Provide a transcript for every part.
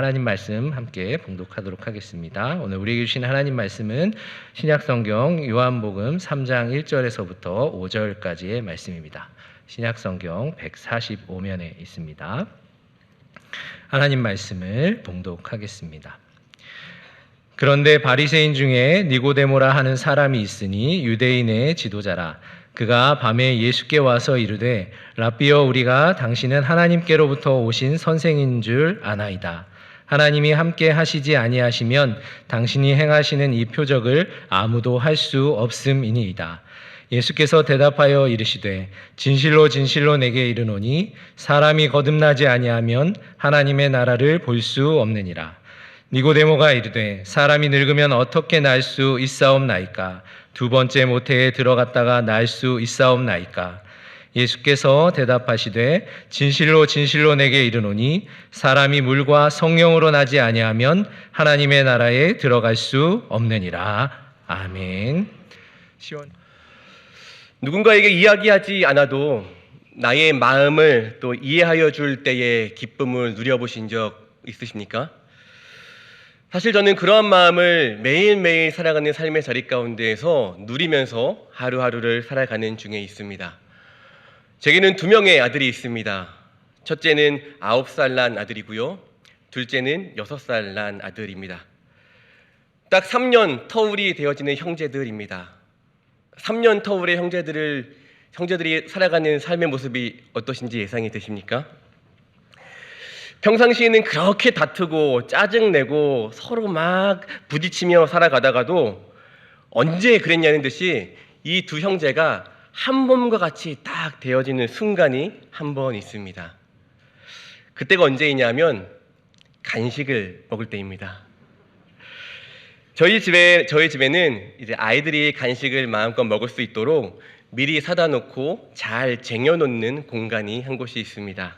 하나님 말씀 함께 봉독하도록 하겠습니다. 오늘 우리에게 주신 하나님 말씀은 신약성경 요한복음 3장 1절에서부터 5절까지의 말씀입니다. 신약성경 145면에 있습니다. 하나님 말씀을 봉독하겠습니다. 그런데 바리새인 중에 니고데모라 하는 사람이 있으니 유대인의 지도자라. 그가 밤에 예수께 와서 이르되 랍비여, 우리가 당신은 하나님께로부터 오신 선생인 줄 아나이다. 하나님이 함께 하시지 아니하시면 당신이 행하시는 이 표적을 아무도 할 수 없음이니이다. 예수께서 대답하여 이르시되 진실로 진실로 내게 이르노니 사람이 거듭나지 아니하면 하나님의 나라를 볼 수 없느니라. 니고데모가 이르되 사람이 늙으면 어떻게 날 수 있사옵나이까? 두 번째 모태에 들어갔다가 날 수 있사옵나이까? 예수께서 대답하시되 진실로 진실로 내게 이르노니 사람이 물과 성령으로 나지 아니하면 하나님의 나라에 들어갈 수 없느니라. 아멘. 누군가에게 이야기하지 않아도 나의 마음을 또 이해하여 줄 때의 기쁨을 누려보신 적 있으십니까? 사실 저는 그러한 마음을 매일매일 살아가는 삶의 자리 가운데에서 누리면서 하루하루를 살아가는 중에 있습니다. 제게는 2명의 아들이 있습니다. 첫째는 9살 난 아들이고요. 둘째는 6살 난 아들입니다. 딱 3년 터울이 되어지는 형제들입니다. 3년 터울의 형제들이 살아가는 삶의 모습이 어떠신지 예상이 되십니까? 평상시에는 그렇게 다투고 짜증내고 서로 막 부딪히며 살아가다가도 언제 그랬냐는 듯이 이 두 형제가 한 몸과 같이 딱 되어지는 순간이 한 번 있습니다. 그때가 언제이냐면 간식을 먹을 때입니다. 저희 집에는 이제 아이들이 간식을 마음껏 먹을 수 있도록 미리 사다 놓고 잘 쟁여놓는 공간이 한 곳이 있습니다.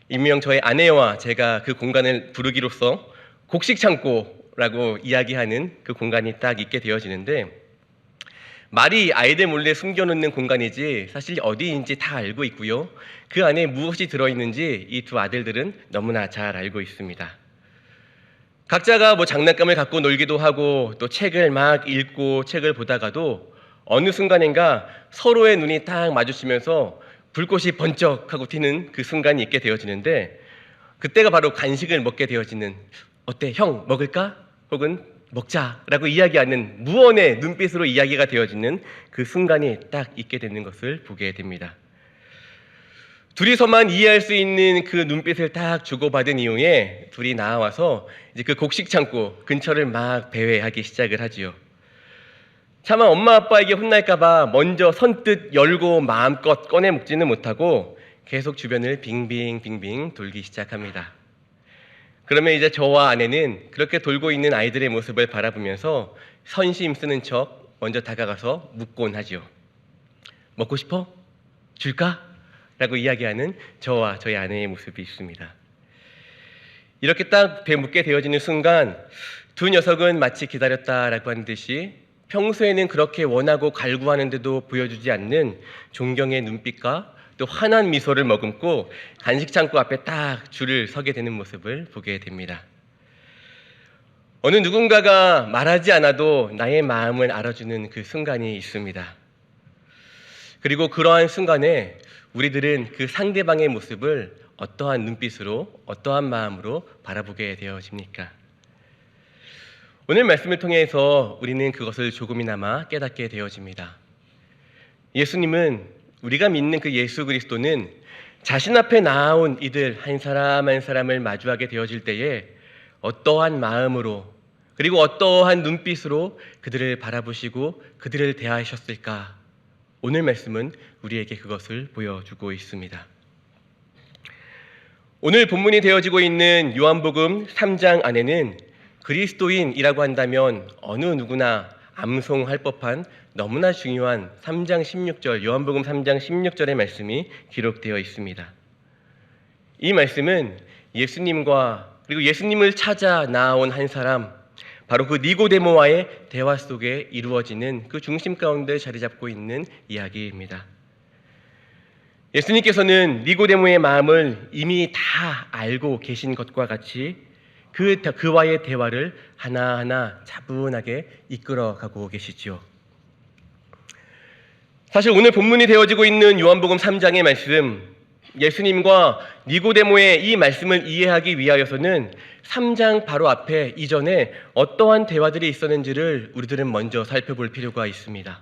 일명 저희 아내와 제가 그 공간을 부르기로써 곡식창고라고 이야기하는 그 공간이 딱 있게 되어지는데, 말이 아이들 몰래 숨겨놓는 공간이지 사실 어디인지 다 알고 있고요. 그 안에 무엇이 들어있는지 이 두 아들들은 너무나 잘 알고 있습니다. 각자가 장난감을 갖고 놀기도 하고 또 책을 막 읽고 책을 보다가도 어느 순간인가 서로의 눈이 딱 마주치면서 불꽃이 번쩍하고 튀는 그 순간이 있게 되어지는데, 그때가 바로 간식을 먹게 되어지는, 어때 형 먹을까? 혹은 먹자라고 이야기하는 무언의 눈빛으로 이야기가 되어지는 그 순간이 딱 있게 되는 것을 보게 됩니다. 둘이서만 이해할 수 있는 그 눈빛을 딱 주고받은 이후에 둘이 나와서 이제 그 곡식창고 근처를 막 배회하기 시작을 하지요. 차마 엄마 아빠에게 혼날까봐 먼저 선뜻 열고 마음껏 꺼내 먹지는 못하고 계속 주변을 빙빙빙빙 돌기 시작합니다. 그러면 이제 저와 아내는 그렇게 돌고 있는 아이들의 모습을 바라보면서 선심 쓰는 척 먼저 다가가서 묻곤 하지요. 먹고 싶어? 줄까? 라고 이야기하는 저와 저희 아내의 모습이 있습니다. 이렇게 딱 묻게 되어지는 순간 두 녀석은 마치 기다렸다라고 하는 듯이 평소에는 그렇게 원하고 갈구하는데도 보여주지 않는 존경의 눈빛과 또 환한 미소를 머금고 간식 창고 앞에 딱 줄을 서게 되는 모습을 보게 됩니다. 어느 누군가가 말하지 않아도 나의 마음을 알아주는 그 순간이 있습니다. 그리고 그러한 순간에 우리들은 그 상대방의 모습을 어떠한 눈빛으로, 어떠한 마음으로 바라보게 되어집니까? 오늘 말씀을 통해서 우리는 그것을 조금이나마 깨닫게 되어집니다. 예수님은, 우리가 믿는 그 예수 그리스도는 자신 앞에 나온 이들 한 사람 한 사람을 마주하게 되어질 때에 어떠한 마음으로 그리고 어떠한 눈빛으로 그들을 바라보시고 그들을 대하셨을까? 오늘 말씀은 우리에게 그것을 보여주고 있습니다. 오늘 본문이 되어지고 있는 요한복음 3장 안에는 그리스도인이라고 한다면 어느 누구나 암송할 법한 너무나 중요한 3장 16절, 요한복음 3장 16절의 말씀이 기록되어 있습니다. 이 말씀은 예수님과 그리고 예수님을 찾아 나온 한 사람, 바로 그 니고데모와의 대화 속에 이루어지는 그 중심 가운데 자리 잡고 있는 이야기입니다. 예수님께서는 니고데모의 마음을 이미 다 알고 계신 것과 같이 그와의 대화를 하나하나 차분하게 이끌어가고 계시죠. 사실 오늘 본문이 되어지고 있는 요한복음 3장의 말씀, 예수님과 니고데모의 이 말씀을 이해하기 위하여서는 3장 바로 앞에 이전에 어떠한 대화들이 있었는지를 우리들은 먼저 살펴볼 필요가 있습니다.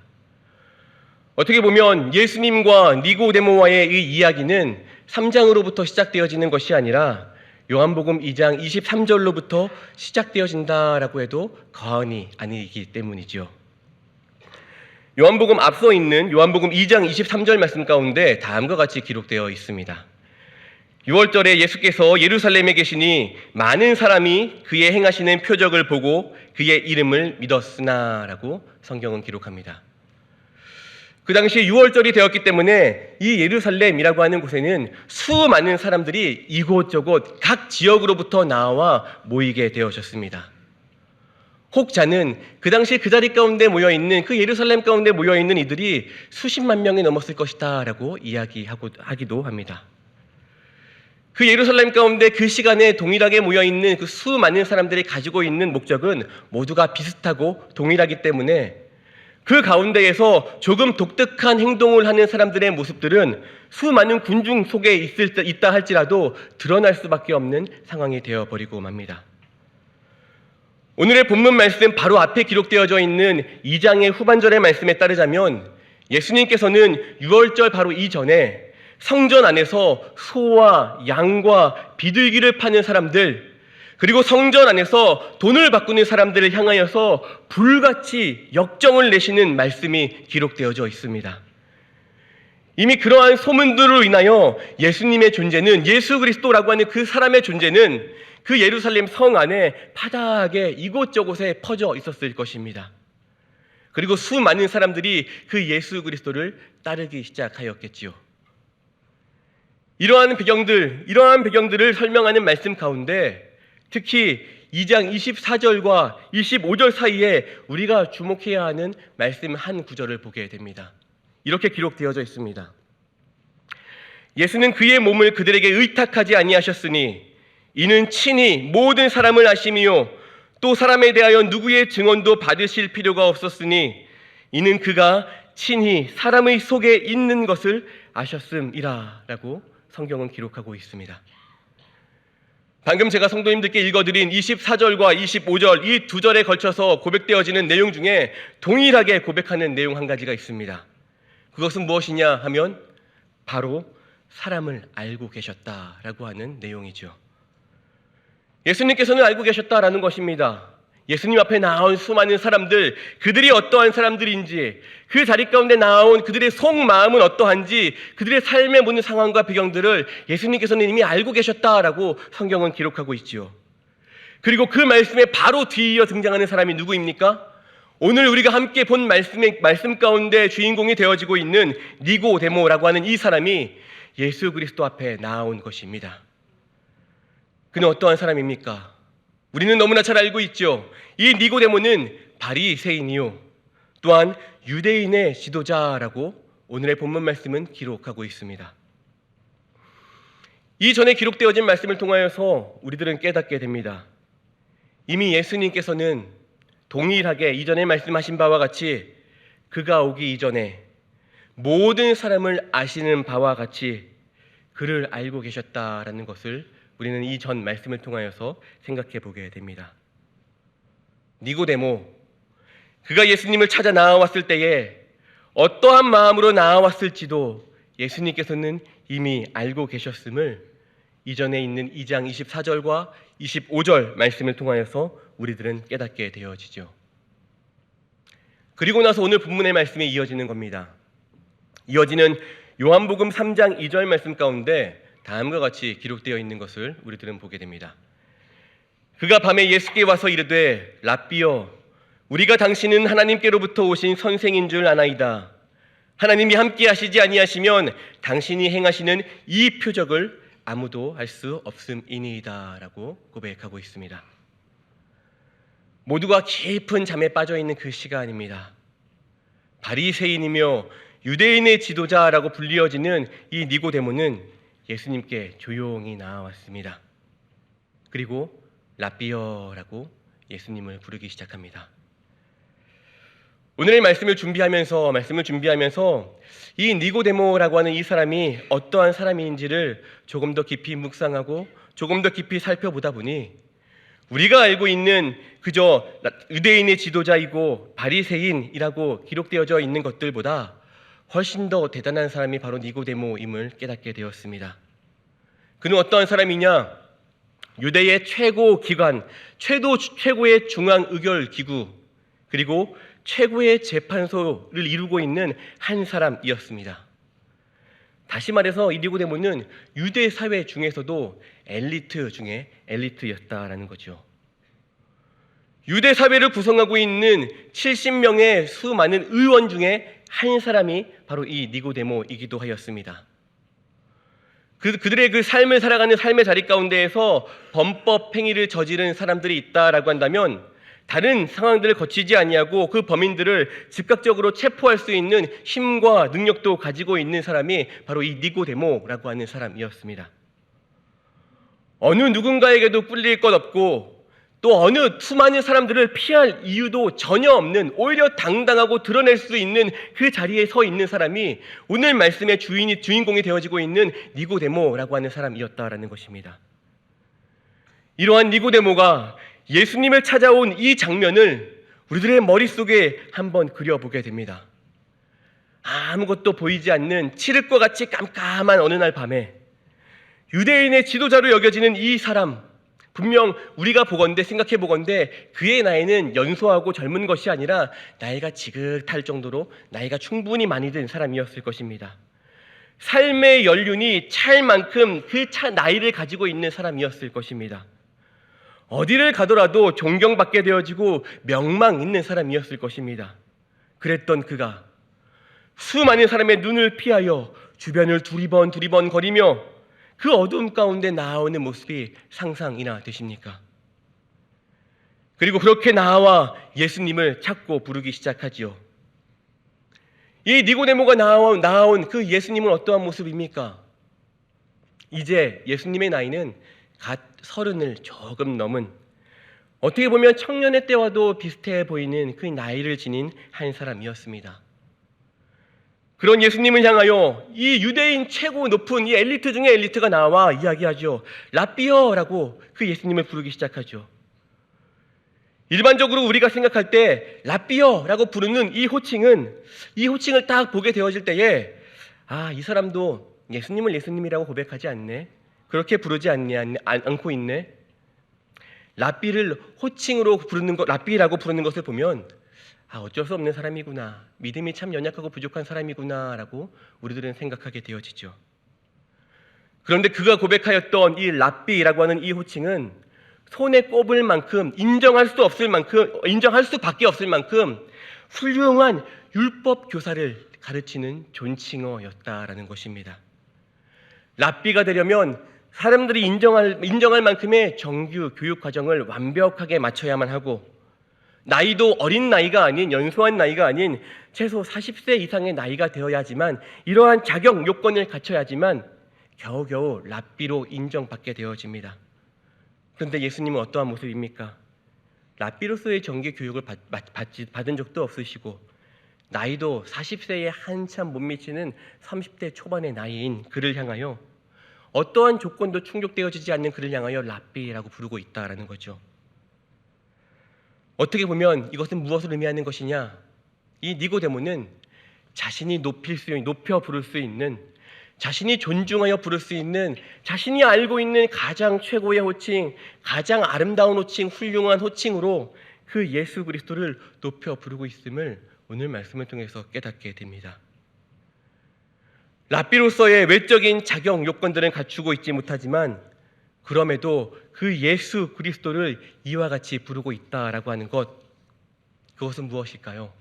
어떻게 보면 예수님과 니고데모와의 이 이야기는 3장으로부터 시작되어지는 것이 아니라 요한복음 2장 23절로부터 시작되어진다라고 해도 과언이 아니기 때문이죠. 요한복음 앞서 있는 요한복음 2장 23절 말씀 가운데 다음과 같이 기록되어 있습니다. 6월절에 예수께서 예루살렘에 계시니 많은 사람이 그의 행하시는 표적을 보고 그의 이름을 믿었으나 라고 성경은 기록합니다. 그 당시 6월절이 되었기 때문에 이 예루살렘이라고 하는 곳에는 수많은 사람들이 이곳저곳 각 지역으로부터 나와 모이게 되어졌습니다. 혹자는 그 당시 그 자리 가운데 모여있는 그 예루살렘 가운데 모여있는 이들이 수십만 명이 넘었을 것이다 라고 이야기하기도 합니다. 그 예루살렘 가운데 그 시간에 동일하게 모여있는 그 수많은 사람들이 가지고 있는 목적은 모두가 비슷하고 동일하기 때문에 그 가운데에서 조금 독특한 행동을 하는 사람들의 모습들은 수많은 군중 속에 있다 할지라도 드러날 수밖에 없는 상황이 되어버리고 맙니다. 오늘의 본문 말씀 바로 앞에 기록되어져 있는 2장의 후반절의 말씀에 따르자면 예수님께서는 6월절 바로 이전에 성전 안에서 소와 양과 비둘기를 파는 사람들, 그리고 성전 안에서 돈을 바꾸는 사람들을 향하여서 불같이 역정을 내시는 말씀이 기록되어져 있습니다. 이미 그러한 소문들로 인하여 예수님의 존재는, 예수 그리스도라고 하는 그 사람의 존재는 그 예루살렘 성 안에 파다하게 이곳저곳에 퍼져 있었을 것입니다. 그리고 수많은 사람들이 그 예수 그리스도를 따르기 시작하였겠지요. 이러한 배경들을 설명하는 말씀 가운데 특히 2장 24절과 25절 사이에 우리가 주목해야 하는 말씀 한 구절을 보게 됩니다. 이렇게 기록되어져 있습니다. 예수는 그의 몸을 그들에게 의탁하지 아니하셨으니 이는 친히 모든 사람을 아심이요 또 사람에 대하여 누구의 증언도 받으실 필요가 없었으니 이는 그가 친히 사람의 속에 있는 것을 아셨음이라 라고 성경은 기록하고 있습니다. 방금 제가 성도님들께 읽어드린 24절과 25절 이 두 절에 걸쳐서 고백되어지는 내용 중에 동일하게 고백하는 내용 한 가지가 있습니다. 그것은 무엇이냐 하면 바로 사람을 알고 계셨다라고 하는 내용이죠. 예수님께서는 알고 계셨다라는 것입니다. 예수님 앞에 나온 수많은 사람들, 그들이 어떠한 사람들인지, 그 자리 가운데 나온 그들의 속마음은 어떠한지, 그들의 삶의 모든 상황과 배경들을 예수님께서는 이미 알고 계셨다라고 성경은 기록하고 있지요. 그리고 그 말씀에 바로 뒤이어 등장하는 사람이 누구입니까? 오늘 우리가 함께 본 말씀 가운데 주인공이 되어지고 있는 니고데모라고 하는 이 사람이 예수 그리스도 앞에 나온 것입니다. 그는 어떠한 사람입니까? 우리는 너무나 잘 알고 있죠. 이 니고데모는 바리새인이요 또한 유대인의 지도자라고 오늘의 본문 말씀은 기록하고 있습니다. 이전에 기록되어진 말씀을 통하여서 우리들은 깨닫게 됩니다. 이미 예수님께서는 동일하게 이전에 말씀하신 바와 같이 그가 오기 이전에 모든 사람을 아시는 바와 같이 그를 알고 계셨다라는 것을 우리는 이 전 말씀을 통하여서 생각해 보게 됩니다. 니고데모, 그가 예수님을 찾아 나아왔을 때에 어떠한 마음으로 나아왔을지도 예수님께서는 이미 알고 계셨음을 이전에 있는 2장 24절과 25절 말씀을 통하여서 우리들은 깨닫게 되어지죠. 그리고 나서 오늘 본문의 말씀이 이어지는 겁니다. 이어지는 요한복음 3장 2절 말씀 가운데 다음과 같이 기록되어 있는 것을 우리들은 보게 됩니다. 그가 밤에 예수께 와서 이르되 랍비여 우리가 당신은 하나님께로부터 오신 선생인 줄 아나이다. 하나님이 함께 하시지 아니하시면 당신이 행하시는 이 표적을 아무도 할 수 없음이니이다 라고 고백하고 있습니다. 모두가 깊은 잠에 빠져있는 그 시간입니다. 바리새인이며 유대인의 지도자라고 불리어지는 이 니고데모는 예수님께 조용히 나아왔습니다. 그리고 라비어라고 예수님을 부르기 시작합니다. 오늘의 말씀을 준비하면서 이 니고데모라고 하는 이 사람이 어떠한 사람인지를 조금 더 깊이 묵상하고 조금 더 깊이 살펴보다 보니 우리가 알고 있는 그저 유대인의 지도자이고 바리새인이라고 기록되어져 있는 것들보다 훨씬 더 대단한 사람이 바로 니고데모임을 깨닫게 되었습니다. 그는 어떠한 사람이냐? 유대의 최고 기관, 최고의 중앙 의결 기구, 그리고 최고의 재판소를 이루고 있는 한 사람이었습니다. 다시 말해서 이 니고데모는 유대 사회 중에서도 엘리트 중에 엘리트였다라는 거죠. 유대 사회를 구성하고 있는 70명의 수많은 의원 중에 한 사람이 바로 이 니고데모이기도 하였습니다. 그들의 그 삶을 살아가는 삶의 자리 가운데에서 범법 행위를 저지른 사람들이 있다라고 한다면 다른 상황들을 거치지 아니하고 그 범인들을 즉각적으로 체포할 수 있는 힘과 능력도 가지고 있는 사람이 바로 이 니고데모라고 하는 사람이었습니다. 어느 누군가에게도 뿔릴 것 없고 또 어느 수많은 사람들을 피할 이유도 전혀 없는, 오히려 당당하고 드러낼 수 있는 그 자리에 서 있는 사람이 오늘 말씀의 주인공이 되어지고 있는 니고데모라고 하는 사람이었다라는 것입니다. 이러한 니고데모가 예수님을 찾아온 이 장면을 우리들의 머릿속에 한번 그려보게 됩니다. 아무것도 보이지 않는 칠흑과 같이 깜깜한 어느 날 밤에 유대인의 지도자로 여겨지는 이 사람, 분명 우리가 생각해 보건대 그의 나이는 연소하고 젊은 것이 아니라 나이가 지긋할 정도로 나이가 충분히 많이 든 사람이었을 것입니다. 삶의 연륜이 찰 만큼 그 나이를 가지고 있는 사람이었을 것입니다. 어디를 가더라도 존경받게 되어지고 명망 있는 사람이었을 것입니다. 그랬던 그가 수많은 사람의 눈을 피하여 주변을 두리번 거리며 그 어두움 가운데 나아오는 모습이 상상이나 되십니까? 그리고 그렇게 나와 예수님을 찾고 부르기 시작하지요. 이 니고데모가 나온 그 예수님은 어떠한 모습입니까? 이제 예수님의 나이는 갓 30을 조금 넘은, 어떻게 보면 청년의 때와도 비슷해 보이는 그 나이를 지닌 한 사람이었습니다. 그런 예수님을 향하여 이 유대인 최고 높은 이 엘리트 중에 엘리트가 나와 이야기하죠. 라비어라고 그 예수님을 부르기 시작하죠. 일반적으로 우리가 생각할 때 라비어라고 부르는 이 호칭을 딱 보게 되어질 때에 이 사람도 예수님을 예수님이라고 고백하지 않네, 그렇게 부르지 않고 있네, 라비를 호칭으로 부르는 것, 라비라고 부르는 것을 보면 어쩔 수 없는 사람이구나, 믿음이 참 연약하고 부족한 사람이구나 라고 우리들은 생각하게 되어지죠. 그런데 그가 고백하였던 이 라비라고 하는 이 호칭은 손에 꼽을 만큼, 인정할 수밖에 없을 만큼 훌륭한 율법 교사를 가르치는 존칭어였다라는 것입니다. 라비가 되려면 사람들이 인정할 만큼의 정규 교육 과정을 완벽하게 마쳐야만 하고, 나이도 어린 나이가 아닌, 연소한 나이가 아닌 최소 40세 이상의 나이가 되어야지만, 이러한 자격 요건을 갖춰야지만 겨우겨우 랍비로 인정받게 되어집니다. 그런데 예수님은 어떠한 모습입니까? 랍비로서의 정규 교육을 받은 적도 없으시고 나이도 40세에 한참 못 미치는 30대 초반의 나이인 그를 향하여, 어떠한 조건도 충족되어지지 않는 그를 향하여 랍비라고 부르고 있다라는 거죠. 어떻게 보면 이것은 무엇을 의미하는 것이냐? 이 니고데모는 자신이 높여 부를 수 있는, 자신이 존중하여 부를 수 있는, 자신이 알고 있는 가장 최고의 호칭, 가장 아름다운 호칭, 훌륭한 호칭으로 그 예수 그리스도를 높여 부르고 있음을 오늘 말씀을 통해서 깨닫게 됩니다. 랍비로서의 외적인 자격 요건들은 갖추고 있지 못하지만 그럼에도 그 예수 그리스도를 이와 같이 부르고 있다라고 하는 것, 그것은 무엇일까요?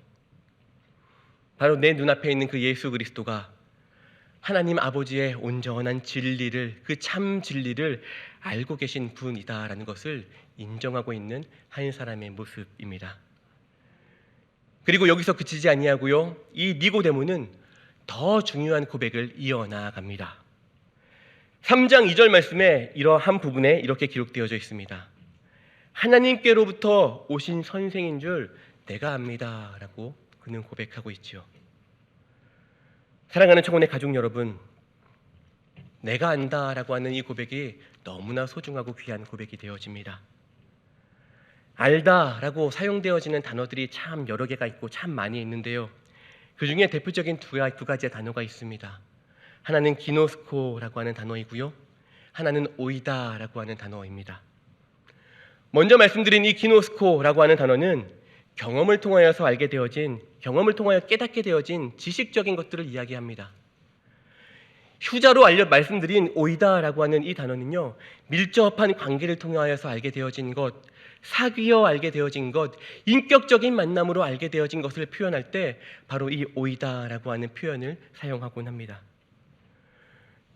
바로 내 눈앞에 있는 그 예수 그리스도가 하나님 아버지의 온전한 진리를, 그 참 진리를 알고 계신 분이다라는 것을 인정하고 있는 한 사람의 모습입니다. 그리고 여기서 그치지 아니하고요, 이 니고데모는 더 중요한 고백을 이어나갑니다. 3장 2절 말씀에 이러한 부분에 이렇게 기록되어져 있습니다. 하나님께로부터 오신 선생인 줄 내가 압니다 라고 그는 고백하고 있죠. 사랑하는 청혼의 가족 여러분, 내가 안다라고 하는 이 고백이 너무나 소중하고 귀한 고백이 되어집니다. 알다라고 사용되어지는 단어들이 참 여러 개가 있고 참 많이 있는데요. 그 중에 대표적인 두 가지의 단어가 있습니다. 하나는 기노스코라고 하는 단어이고요. 하나는 오이다라고 하는 단어입니다. 먼저 말씀드린 이 기노스코라고 하는 단어는 경험을 통하여서 알게 되어진, 경험을 통하여 깨닫게 되어진 지식적인 것들을 이야기합니다. 휴자로 말씀드린 오이다라고 하는 이 단어는요, 밀접한 관계를 통하여서 알게 되어진 것, 사귀어 알게 되어진 것, 인격적인 만남으로 알게 되어진 것을 표현할 때 바로 이 오이다라고 하는 표현을 사용하곤 합니다.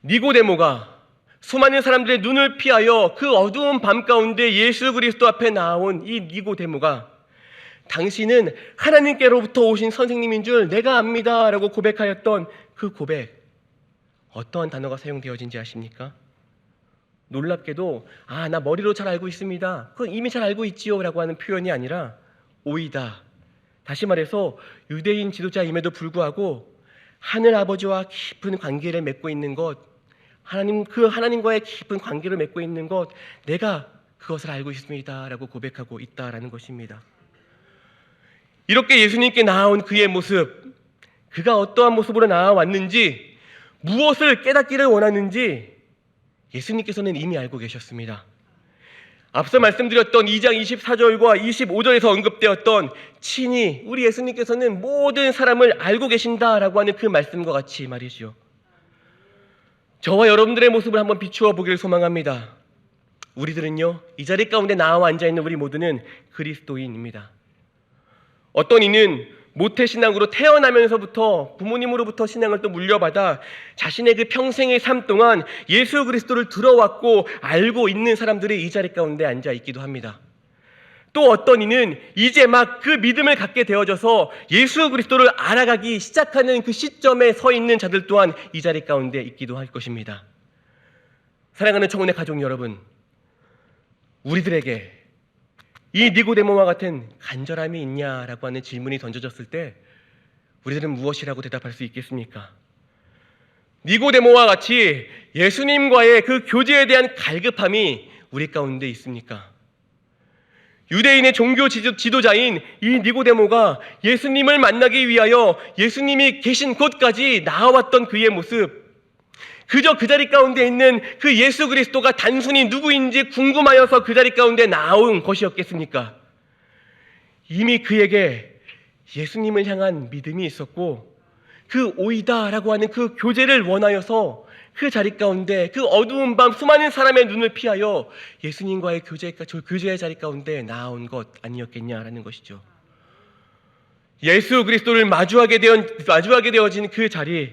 니고데모가 수많은 사람들의 눈을 피하여 그 어두운 밤 가운데 예수 그리스도 앞에 나온 이 니고데모가 당신은 하나님께로부터 오신 선생님인 줄 내가 압니다 라고 고백하였던 그 고백, 어떠한 단어가 사용되어진지 아십니까? 놀랍게도 나 머리로 잘 알고 있습니다, 그건 이미 잘 알고 있지요 라고 하는 표현이 아니라 오이다, 다시 말해서 유대인 지도자임에도 불구하고 하늘 아버지와 깊은 관계를 맺고 있는 것, 하나님과의 깊은 관계를 맺고 있는 것, 내가 그것을 알고 있습니다 라고 고백하고 있다라는 것입니다. 이렇게 예수님께 나아온 그의 모습, 그가 어떠한 모습으로 나아왔는지, 무엇을 깨닫기를 원하는지 예수님께서는 이미 알고 계셨습니다. 앞서 말씀드렸던 2장 24절과 25절에서 언급되었던 친히 우리 예수님께서는 모든 사람을 알고 계신다라고 하는 그 말씀과 같이 말이죠. 저와 여러분들의 모습을 한번 비추어 보기를 소망합니다. 우리들은요, 이 자리 가운데 나와 앉아있는 우리 모두는 그리스도인입니다. 어떤 이는 모태신앙으로 태어나면서부터 부모님으로부터 신앙을 또 물려받아 자신의 그 평생의 삶 동안 예수 그리스도를 들어왔고 알고 있는 사람들이 이 자리 가운데 앉아있기도 합니다. 또 어떤 이는 이제 막 그 믿음을 갖게 되어져서 예수 그리스도를 알아가기 시작하는 그 시점에 서 있는 자들 또한 이 자리 가운데 있기도 할 것입니다. 사랑하는 청혼의 가족 여러분, 우리들에게 이 니고데모와 같은 간절함이 있냐라고 하는 질문이 던져졌을 때 우리들은 무엇이라고 대답할 수 있겠습니까? 니고데모와 같이 예수님과의 그 교제에 대한 갈급함이 우리 가운데 있습니까? 유대인의 종교 지도자인 이 니고데모가 예수님을 만나기 위하여 예수님이 계신 곳까지 나아왔던 그의 모습, 그저 그 자리 가운데 있는 그 예수 그리스도가 단순히 누구인지 궁금하여서 그 자리 가운데 나온 것이었겠습니까? 이미 그에게 예수님을 향한 믿음이 있었고 그 오이다라고 하는 그 교제를 원하여서 그 자리 가운데 그 어두운 밤 수많은 사람의 눈을 피하여 예수님과의 교제의 자리 가운데 나온 것 아니었겠냐라는 것이죠. 예수 그리스도를 마주하게 되어진 그 자리,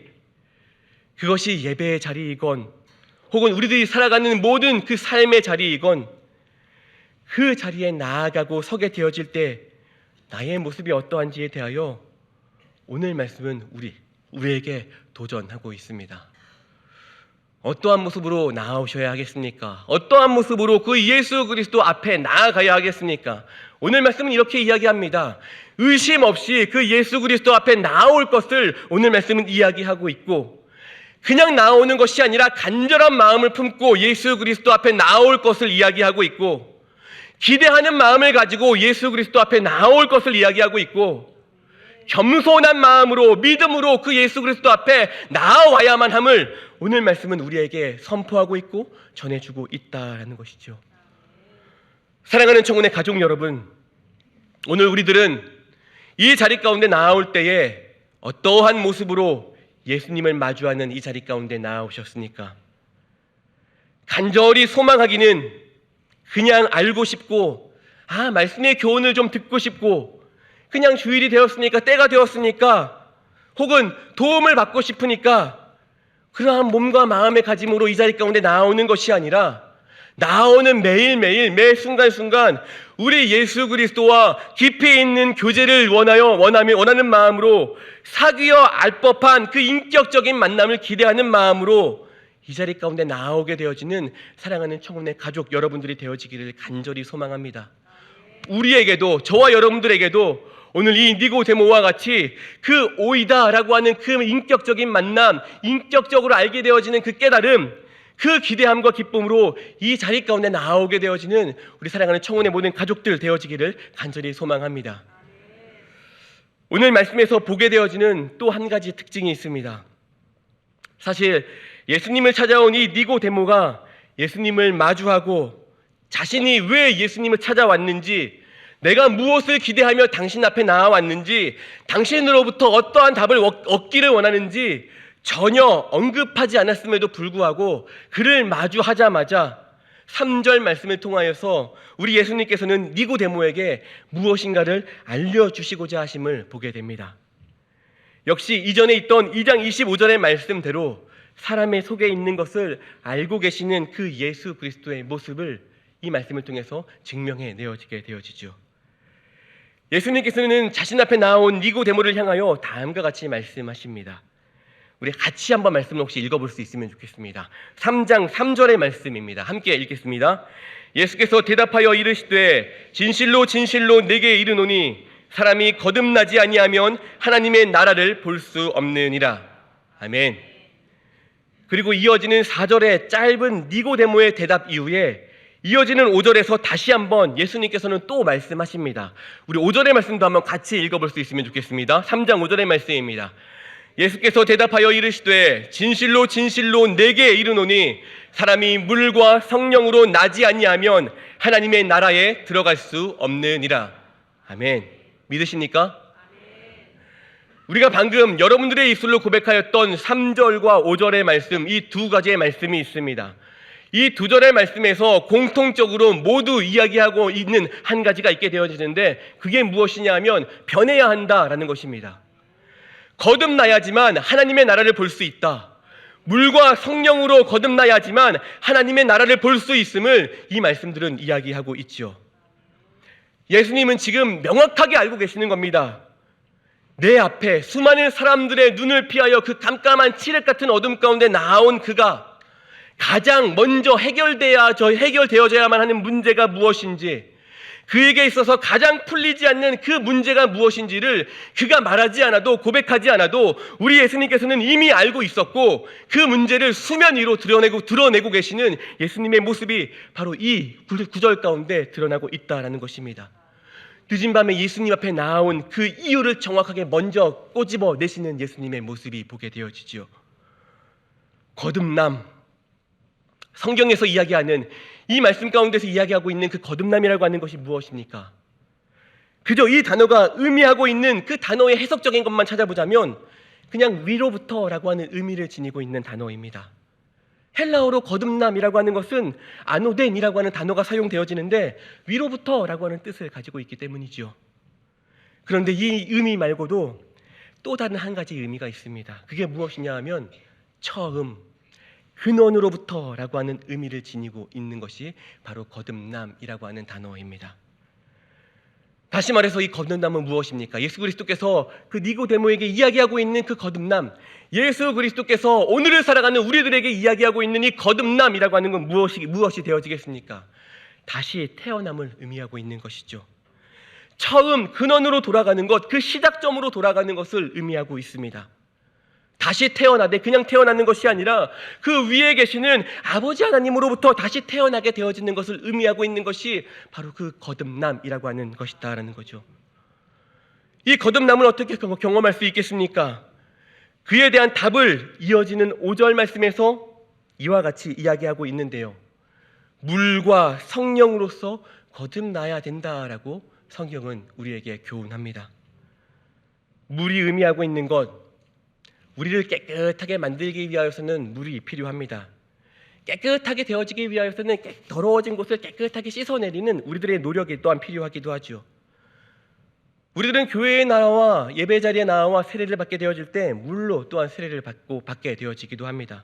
그것이 예배의 자리이건 혹은 우리들이 살아가는 모든 그 삶의 자리이건 그 자리에 나아가고 서게 되어질 때 나의 모습이 어떠한지에 대하여 오늘 말씀은 우리에게 도전하고 있습니다. 어떠한 모습으로 나아오셔야 하겠습니까? 어떠한 모습으로 그 예수 그리스도 앞에 나아가야 하겠습니까? 오늘 말씀은 이렇게 이야기합니다. 의심 없이 그 예수 그리스도 앞에 나아올 것을 오늘 말씀은 이야기하고 있고, 그냥 나오는 것이 아니라 간절한 마음을 품고 예수 그리스도 앞에 나올 것을 이야기하고 있고, 기대하는 마음을 가지고 예수 그리스도 앞에 나올 것을 이야기하고 있고, 겸손한 마음으로 믿음으로 그 예수 그리스도 앞에 나아와야만 함을 오늘 말씀은 우리에게 선포하고 있고 전해주고 있다라는 것이죠. 사랑하는 청혼의 가족 여러분, 오늘 우리들은 이 자리 가운데 나아올 때에 어떠한 모습으로 예수님을 마주하는 이 자리 가운데 나아오셨습니까? 간절히 소망하기는 그냥 알고 싶고, 말씀의 교훈을 좀 듣고 싶고, 그냥 주일이 되었으니까, 때가 되었으니까, 혹은 도움을 받고 싶으니까 그러한 몸과 마음의 가짐으로 이 자리 가운데 나오는 것이 아니라, 나오는 매일매일 매 순간순간 우리 예수 그리스도와 깊이 있는 교제를 원하는 마음으로 사귀어 알 법한 그 인격적인 만남을 기대하는 마음으로 이 자리 가운데 나오게 되어지는 사랑하는 청혼의 가족 여러분들이 되어지기를 간절히 소망합니다. 우리에게도, 저와 여러분들에게도 오늘 이 니고데모와 같이 그 오이다라고 하는 그 인격적인 만남, 인격적으로 알게 되어지는 그 깨달음, 그 기대함과 기쁨으로 이 자리 가운데 나오게 되어지는 우리 사랑하는 청혼의 모든 가족들 되어지기를 간절히 소망합니다. 오늘 말씀에서 보게 되어지는 또 한 가지 특징이 있습니다. 사실 예수님을 찾아온 이 니고데모가 예수님을 마주하고 자신이 왜 예수님을 찾아왔는지, 내가 무엇을 기대하며 당신 앞에 나와왔는지, 당신으로부터 어떠한 답을 얻기를 원하는지 전혀 언급하지 않았음에도 불구하고 그를 마주하자마자 3절 말씀을 통하여서 우리 예수님께서는 니고데모에게 무엇인가를 알려주시고자 하심을 보게 됩니다. 역시 이전에 있던 2장 25절의 말씀대로 사람의 속에 있는 것을 알고 계시는 그 예수 그리스도의 모습을 이 말씀을 통해서 증명해 내어지게 되어지죠. 예수님께서는 자신 앞에 나온 니고데모를 향하여 다음과 같이 말씀하십니다. 우리 같이 한번 말씀을 혹시 읽어볼 수 있으면 좋겠습니다. 3장 3절의 말씀입니다. 함께 읽겠습니다. 예수께서 대답하여 이르시되 진실로 진실로 내게 이르노니 사람이 거듭나지 아니하면 하나님의 나라를 볼 수 없느니라. 아멘. 그리고 이어지는 4절의 짧은 니고데모의 대답 이후에 이어지는 5절에서 다시 한번 예수님께서는 또 말씀하십니다. 우리 5절의 말씀도 한번 같이 읽어볼 수 있으면 좋겠습니다. 3장 5절의 말씀입니다. 예수께서 대답하여 이르시되 진실로 진실로 내게 이르노니 사람이 물과 성령으로 나지 아니하면 하나님의 나라에 들어갈 수 없느니라. 아멘. 믿으십니까? 우리가 방금 여러분들의 입술로 고백하였던 3절과 5절의 말씀, 이 두 가지의 말씀이 있습니다. 이 두 절의 말씀에서 공통적으로 모두 이야기하고 있는 한 가지가 있게 되어지는데 그게 무엇이냐 하면 변해야 한다라는 것입니다. 거듭나야지만 하나님의 나라를 볼 수 있다. 물과 성령으로 거듭나야지만 하나님의 나라를 볼 수 있음을 이 말씀들은 이야기하고 있죠. 예수님은 지금 명확하게 알고 계시는 겁니다. 내 앞에 수많은 사람들의 눈을 피하여 그 깜깜한 칠흑 같은 어둠 가운데 나온 그가 가장 먼저 해결되어져야만 하는 문제가 무엇인지, 그에게 있어서 가장 풀리지 않는 그 문제가 무엇인지를 그가 말하지 않아도, 고백하지 않아도 우리 예수님께서는 이미 알고 있었고 그 문제를 수면 위로 드러내고 계시는 예수님의 모습이 바로 이 구절 가운데 드러나고 있다라는 것입니다. 늦은 밤에 예수님 앞에 나온 그 이유를 정확하게 먼저 꼬집어 내시는 예수님의 모습이 보게 되어지죠. 거듭남, 성경에서 이야기하는 이 말씀 가운데서 이야기하고 있는 그 거듭남이라고 하는 것이 무엇입니까? 그저 이 단어가 의미하고 있는 그 단어의 해석적인 것만 찾아보자면 그냥 위로부터라고 하는 의미를 지니고 있는 단어입니다. 헬라어로 거듭남이라고 하는 것은 아노덴이라고 하는 단어가 사용되어지는데 위로부터라고 하는 뜻을 가지고 있기 때문이죠. 그런데 이 의미 말고도 또 다른 한 가지 의미가 있습니다. 그게 무엇이냐 하면 처음, 근원으로부터라고 하는 의미를 지니고 있는 것이 바로 거듭남이라고 하는 단어입니다. 다시 말해서 이 거듭남은 무엇입니까? 예수 그리스도께서 그 니고데모에게 이야기하고 있는 그 거듭남, 예수 그리스도께서 오늘을 살아가는 우리들에게 이야기하고 있는 이 거듭남이라고 하는 건 무엇이 되어지겠습니까? 다시 태어남을 의미하고 있는 것이죠. 처음 근원으로 돌아가는 것, 그 시작점으로 돌아가는 것을 의미하고 있습니다. 다시 태어나되 그냥 태어나는 것이 아니라 그 위에 계시는 아버지 하나님으로부터 다시 태어나게 되어지는 것을 의미하고 있는 것이 바로 그 거듭남이라고 하는 것이다라는 거죠. 이 거듭남을 어떻게 경험할 수 있겠습니까? 그에 대한 답을 이어지는 5절 말씀에서 이와 같이 이야기하고 있는데요. 물과 성령으로서 거듭나야 된다라고 성경은 우리에게 교훈합니다. 물이 의미하고 있는 것, 우리를 깨끗하게 만들기 위하여서는 물이 필요합니다. 깨끗하게 되어지기 위하여서는 더러워진 곳을 깨끗하게 씻어내리는 우리들의 노력이 또한 필요하기도 하죠. 우리들은 교회에 나와 예배 자리에 나와 세례를 받게 되어질 때 물로 또한 세례를 받게 되어지기도 합니다.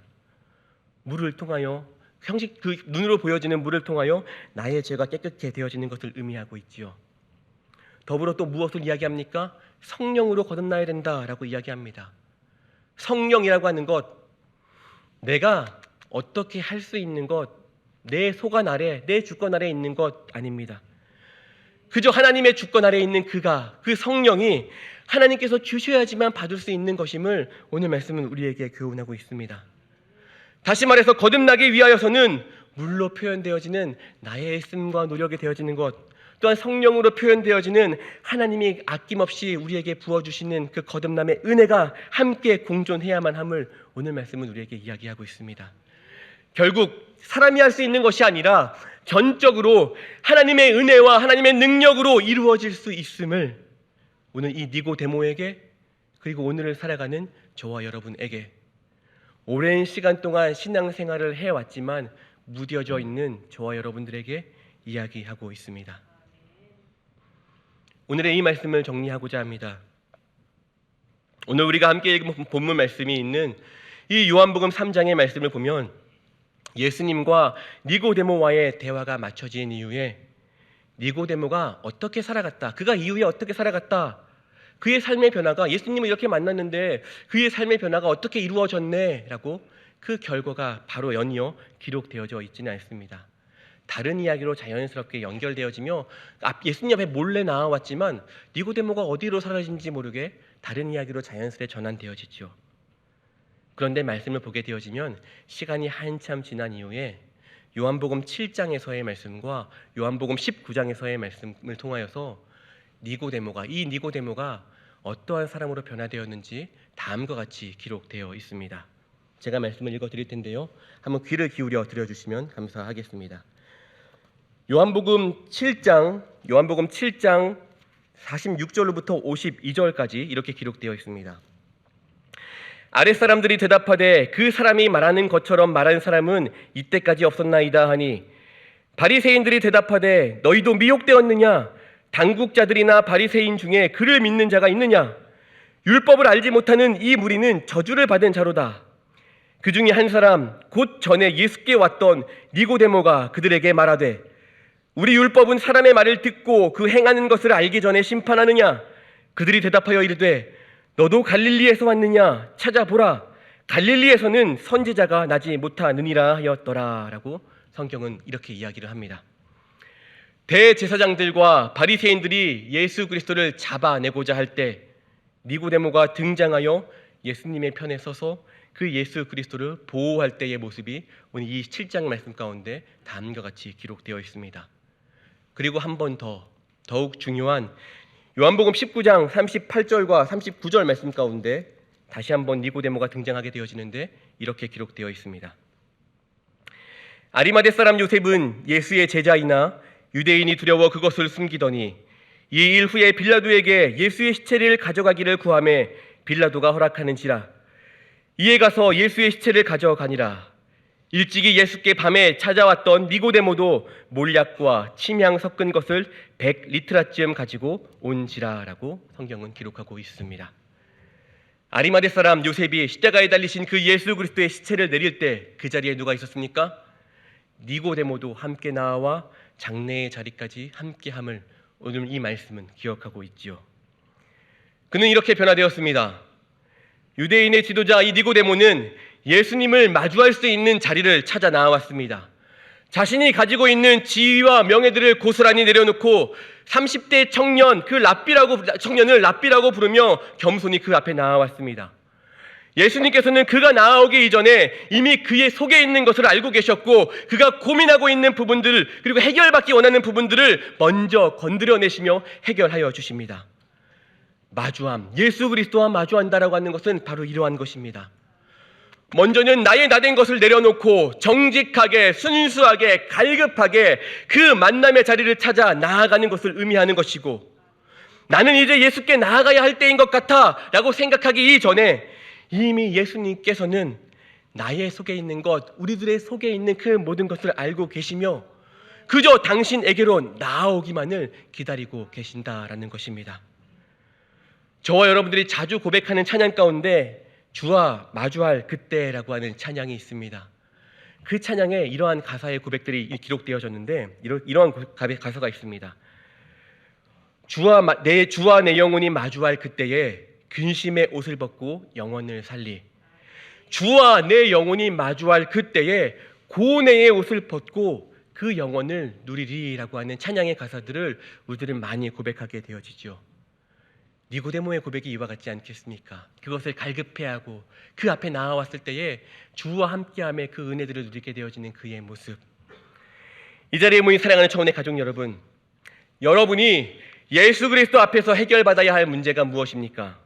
물을 통하여 형식 그 눈으로 보여지는 물을 통하여 나의 죄가 깨끗게 되어지는 것을 의미하고 있지요. 더불어 또 무엇을 이야기합니까? 성령으로 거듭나야 된다라고 이야기합니다. 성령이라고 하는 것, 내가 어떻게 할 수 있는 것, 내 소관 아래, 내 주권 아래 있는 것 아닙니다. 그저 하나님의 주권 아래 있는 그가, 그 성령이 하나님께서 주셔야지만 받을 수 있는 것임을 오늘 말씀은 우리에게 교훈하고 있습니다. 다시 말해서 거듭나기 위하여서는 물로 표현되어지는 나의 애씀과 노력이 되어지는 것, 또한 성령으로 표현되어지는 하나님이 아낌없이 우리에게 부어주시는 그 거듭남의 은혜가 함께 공존해야만 함을 오늘 말씀은 우리에게 이야기하고 있습니다. 결국 사람이 할 수 있는 것이 아니라 전적으로 하나님의 은혜와 하나님의 능력으로 이루어질 수 있음을 오늘 이 니고데모에게, 그리고 오늘을 살아가는 저와 여러분에게, 오랜 시간 동안 신앙생활을 해왔지만 무뎌져 있는 저와 여러분들에게 이야기하고 있습니다. 오늘의 이 말씀을 정리하고자 합니다. 오늘 우리가 함께 읽은 본문 말씀이 있는 이 요한복음 3장의 말씀을 보면 예수님과 니고데모와의 대화가 맞춰진 이후에 니고데모가 어떻게 살아갔다, 그가 이후에 어떻게 살아갔다, 그의 삶의 변화가, 예수님을 이렇게 만났는데 그의 삶의 변화가 어떻게 이루어졌네 라고 그 결과가 바로 연이어 기록되어져 있지는 않습니다. 다른 이야기로 자연스럽게 연결되어지며 예수님 앞에 몰래 나와왔지만 니고데모가 어디로 사라진지 모르게 다른 이야기로 자연스레 전환되어지죠. 그런데 말씀을 보게 되어지면 시간이 한참 지난 이후에 요한복음 7장에서의 말씀과 요한복음 19장에서의 말씀을 통하여서 이 니고데모가 어떠한 사람으로 변화되었는지 다음과 같이 기록되어 있습니다. 제가 말씀을 읽어드릴 텐데요, 한번 귀를 기울여 들어주시면 감사하겠습니다. 요한복음 7장 46절로부터 52절까지 이렇게 기록되어 있습니다. 아랫사람들이 대답하되 그 사람이 말하는 것처럼 말한 사람은 이때까지 없었나이다 하니, 바리새인들이 대답하되 너희도 미혹되었느냐? 당국자들이나 바리새인 중에 그를 믿는 자가 있느냐? 율법을 알지 못하는 이 무리는 저주를 받은 자로다. 그 중에 한 사람 곧 전에 예수께 왔던 니고데모가 그들에게 말하되 우리 율법은 사람의 말을 듣고 그 행하는 것을 알기 전에 심판하느냐? 그들이 대답하여 이르되 너도 갈릴리에서 왔느냐? 찾아보라. 갈릴리에서는 선지자가 나지 못하느니라 하였더라 라고 성경은 이렇게 이야기를 합니다. 대제사장들과 바리새인들이 예수 그리스도를 잡아내고자 할 때 니고데모가 등장하여 예수님의 편에 서서 그 예수 그리스도를 보호할 때의 모습이 오늘 이 7장 말씀 가운데 다음과 같이 기록되어 있습니다. 그리고 한 번 더욱 중요한 요한복음 19장 38절과 39절 말씀 가운데 다시 한번 니고데모가 등장하게 되어지는데 이렇게 기록되어 있습니다. 아리마대 사람 요셉은 예수의 제자이나 유대인이 두려워 그것을 숨기더니 이 일 후에 빌라도에게 예수의 시체를 가져가기를 구하매 빌라도가 허락하는지라. 이에 가서 예수의 시체를 가져가니라. 일찍이 예수께 밤에 찾아왔던 니고데모도 몰약과 침향 섞은 것을 100리트라쯤 가지고 온지라라고 성경은 기록하고 있습니다. 아리마대 사람 요셉이 십자가에 달리신 그 예수 그리스도의 시체를 내릴 때 그 자리에 누가 있었습니까? 니고데모도 함께 나와 장례의 자리까지 함께함을 오늘 이 말씀은 기억하고 있지요. 그는 이렇게 변화되었습니다. 유대인의 지도자 이 니고데모는 예수님을 마주할 수 있는 자리를 찾아 나왔습니다. 자신이 가지고 있는 지위와 명예들을 고스란히 내려놓고 30대 청년을 랍비라고 부르며 겸손히 그 앞에 나왔습니다. 예수님께서는 그가 나아오기 이전에 이미 그의 속에 있는 것을 알고 계셨고 그가 고민하고 있는 부분들, 그리고 해결받기 원하는 부분들을 먼저 건드려내시며 해결하여 주십니다. 마주함, 예수 그리스도와 마주한다라고 하는 것은 바로 이러한 것입니다. 먼저는 나의 나된 것을 내려놓고 정직하게, 순수하게, 갈급하게 그 만남의 자리를 찾아 나아가는 것을 의미하는 것이고, 나는 이제 예수께 나아가야 할 때인 것 같아 라고 생각하기 이전에 이미 예수님께서는 나의 속에 있는 것, 우리들의 속에 있는 그 모든 것을 알고 계시며 그저 당신에게로 나아오기만을 기다리고 계신다라는 것입니다. 저와 여러분들이 자주 고백하는 찬양 가운데 주와 마주할 그때라고 하는 찬양이 있습니다. 그 찬양에 이러한 가사의 고백들이 기록되어졌는데 이러한 가사가 있습니다. 주와 내 영혼이 마주할 그때에 근심의 옷을 벗고 영혼을 살리. 주와 내 영혼이 마주할 그때에 고뇌의 옷을 벗고 그 영혼을 누리리라고 하는 찬양의 가사들을 우리들은 많이 고백하게 되어지죠. 니고데모의 고백이 이와 같지 않겠습니까? 그것을 갈급해하고 그 앞에 나아왔을 때에 주와 함께함의 그 은혜들을 누리게 되어지는 그의 모습. 이 자리에 모인 사랑하는 청혼의 가족 여러분, 여러분이 예수 그리스도 앞에서 해결받아야 할 문제가 무엇입니까?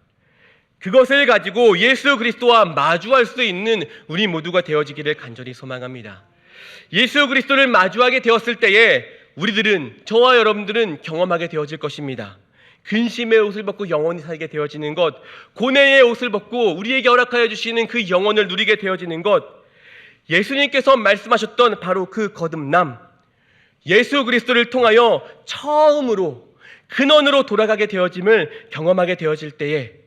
그것을 가지고 예수 그리스도와 마주할 수 있는 우리 모두가 되어지기를 간절히 소망합니다. 예수 그리스도를 마주하게 되었을 때에 우리들은, 저와 여러분들은 경험하게 되어질 것입니다. 근심의 옷을 벗고 영원히 살게 되어지는 것, 고뇌의 옷을 벗고 우리에게 허락하여 주시는 그 영혼을 누리게 되어지는 것, 예수님께서 말씀하셨던 바로 그 거듭남, 예수 그리스도를 통하여 처음으로 근원으로 돌아가게 되어짐을 경험하게 되어질 때에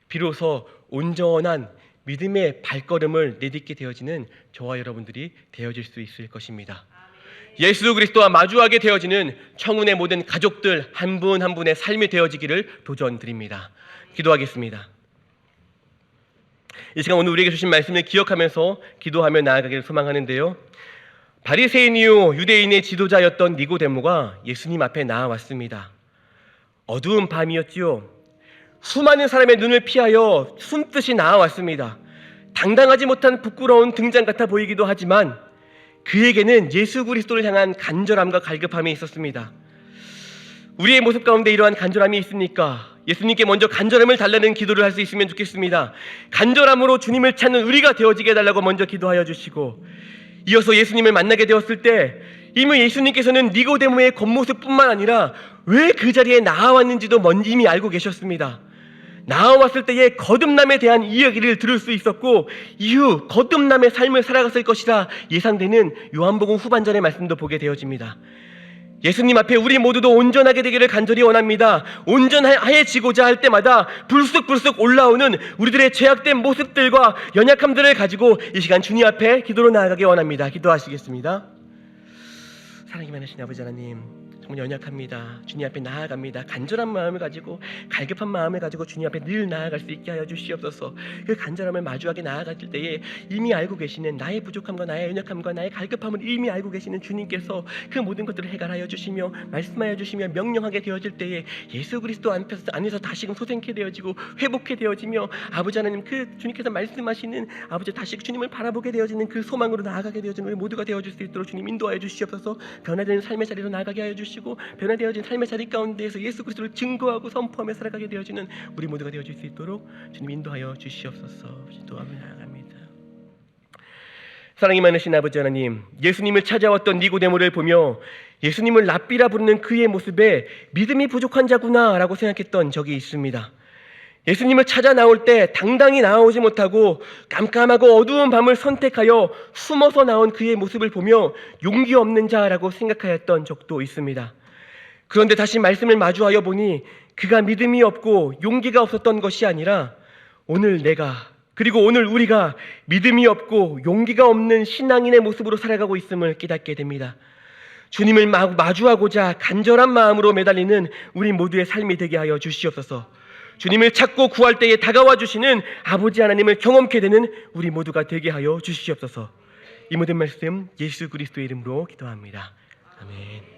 비로소 온전한 믿음의 발걸음을 내딛게 되어지는 저와 여러분들이 되어질 수 있을 것입니다. 예수 그리스도와 마주하게 되어지는 청운의 모든 가족들 한 분 한 분의 삶이 되어지기를 도전드립니다. 기도하겠습니다. 이 시간 오늘 우리에게 주신 말씀을 기억하면서 기도하며 나아가기를 소망하는데요. 바리새인이요 유대인의 지도자였던 니고데모가 예수님 앞에 나아왔습니다. 어두운 밤이었지요. 수많은 사람의 눈을 피하여 숨듯이 나아왔습니다. 당당하지 못한 부끄러운 등장 같아 보이기도 하지만 그에게는 예수 그리스도를 향한 간절함과 갈급함이 있었습니다. 우리의 모습 가운데 이러한 간절함이 있습니까? 예수님께 먼저 간절함을 달라는 기도를 할 수 있으면 좋겠습니다. 간절함으로 주님을 찾는 우리가 되어지게 해달라고 먼저 기도하여 주시고, 이어서 예수님을 만나게 되었을 때 이미 예수님께서는 니고데모의 겉모습뿐만 아니라 왜 그 자리에 나아왔는지도 이미 알고 계셨습니다. 나아왔을 때의 거듭남에 대한 이야기를 들을 수 있었고 이후 거듭남의 삶을 살아갔을 것이라 예상되는 요한복음 후반전의 말씀도 보게 되어집니다. 예수님 앞에 우리 모두도 온전하게 되기를 간절히 원합니다. 온전해지고자 할 때마다 불쑥불쑥 올라오는 우리들의 죄악된 모습들과 연약함들을 가지고 이 시간 주님 앞에 기도로 나아가기 원합니다. 기도하시겠습니다. 사랑이 많으신 아버지 하나님, 정말 연약합니다. 주님 앞에 나아갑니다. 간절한 마음을 가지고, 갈급한 마음을 가지고 주님 앞에 늘 나아갈 수 있게 하여 주시옵소서. 그 간절함을 마주하게 나아갈 때에 이미 알고 계시는 나의 부족함과 나의 연약함과 나의 갈급함을 이미 알고 계시는 주님께서 그 모든 것들을 해결하여 주시며 말씀하여 주시며 명령하게 되어질 때에 예수 그리스도 안에서 다시금 소생케 되어지고 회복해 되어지며 아버지 하나님, 그 주님께서 말씀하시는 아버지 다시 주님을 바라보게 되어지는 그 소망으로 나아가게 되어지는 우리 모두가 되어줄 수 있도록 주님 인도하여 주시옵소서. 변화되는 삶의 자리로 나아가게 하여 주시고 변화되어진 삶의 자리 가운데에서 예수 그리스도를 증거하고 선포하며 살아가게 되어지는 우리 모두가 되어줄 수 있도록 주님 인도하여 주시옵소서. 기도하며 나아갑니다. 사랑이 많으신 아버지 하나님, 예수님을 찾아왔던 니고데모를 보며 예수님을 랍비라 부르는 그의 모습에 믿음이 부족한 자구나 라고 생각했던 적이 있습니다. 예수님을 찾아 나올 때 당당히 나오지 못하고 깜깜하고 어두운 밤을 선택하여 숨어서 나온 그의 모습을 보며 용기 없는 자라고 생각하였던 적도 있습니다. 그런데 다시 말씀을 마주하여 보니 그가 믿음이 없고 용기가 없었던 것이 아니라 오늘 내가, 그리고 오늘 우리가 믿음이 없고 용기가 없는 신앙인의 모습으로 살아가고 있음을 깨닫게 됩니다. 주님을 마주하고자 간절한 마음으로 매달리는 우리 모두의 삶이 되게 하여 주시옵소서. 주님을 찾고 구할 때에 다가와 주시는 아버지 하나님을 경험케 되는 우리 모두가 되게 하여 주시옵소서. 이 모든 말씀 예수 그리스도의 이름으로 기도합니다. 아멘.